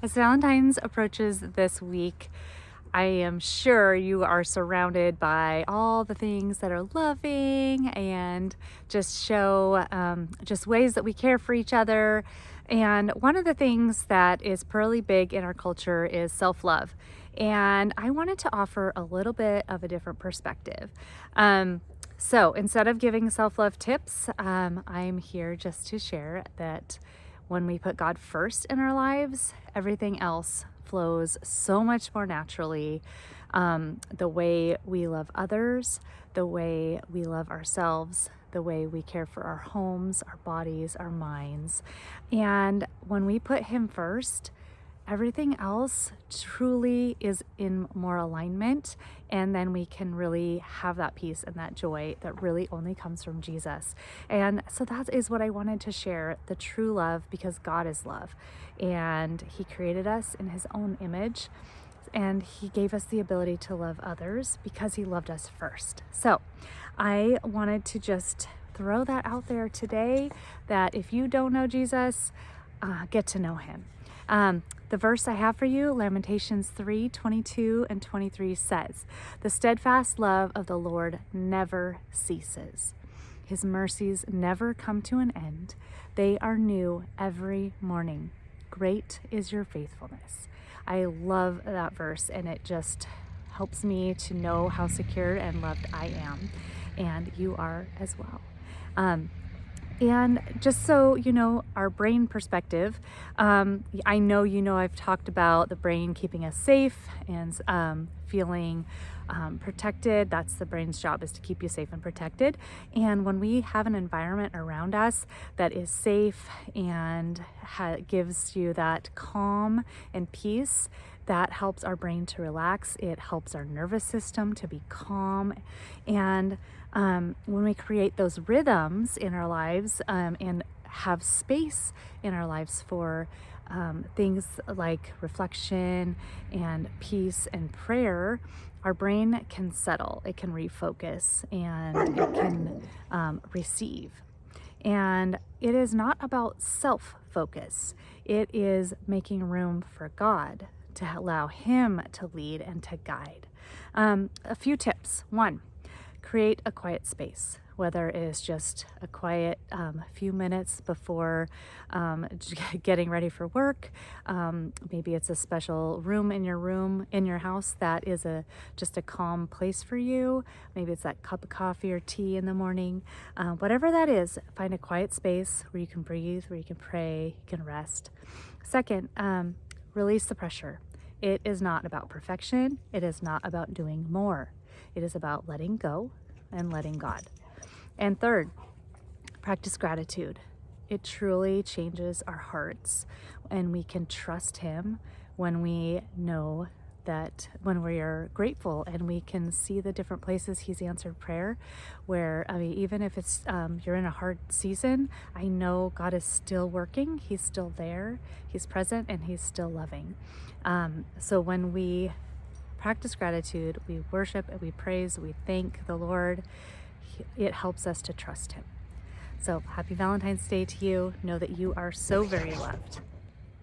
As Valentine's approaches this week, I am sure you are surrounded by all the things that are loving and just show just ways that we care for each other. And one of the things that is really big in our culture is self-love. And I wanted to offer a little bit of a different perspective. So instead of giving self-love tips, I'm here just to share that when we put God first in our lives, everything else flows so much more naturally. The way we love others, the way we love ourselves, the way we care for our homes, our bodies, our minds. And when we put Him first, everything else truly is in more alignment, and then we can really have that peace and that joy that really only comes from Jesus. And so that is what I wanted to share, the true love, because God is love, and He created us in His own image, and He gave us the ability to love others because He loved us first. So I wanted to just throw that out there today, that if you don't know Jesus, get to know Him. The verse I have for you, Lamentations 3:22 and 23 says, "The steadfast love of the Lord never ceases. His mercies never come to an end. They are new every morning. Great is your faithfulness." I love that verse, and it just helps me to know how secure and loved I am, and you are as well. And just so you know, our brain perspective, I know I've talked about the brain keeping us safe and feeling protected. That's the brain's job, is to keep you safe and protected. And when we have an environment around us that is safe and gives you that calm and peace, that helps our brain to relax. It helps our nervous system to be calm. And when we create those rhythms in our lives and have space in our lives for things like reflection and peace and prayer, our brain can settle, it can refocus, and it can receive. And it is not about self-focus. It is making room for God to allow Him to lead and to guide. A few tips. One, create a quiet space, whether it is just a quiet few minutes before getting ready for work. Maybe it's a special room in your house that is just a calm place for you. Maybe it's that cup of coffee or tea in the morning. Whatever that is, find a quiet space where you can breathe, where you can pray, you can rest. Second, release the pressure. It is not about perfection. It is not about doing more. It is about letting go and letting God. And third, practice gratitude. It truly changes our hearts, and we can trust Him when we know that, when we are grateful, and we can see the different places He's answered prayer, where, even if it's you're in a hard season, I know God is still working. He's still there. He's present, and He's still loving. So when we practice gratitude, we worship and we praise, we thank the Lord, it helps us to trust Him. So happy Valentine's Day to you. Know that you are so very loved.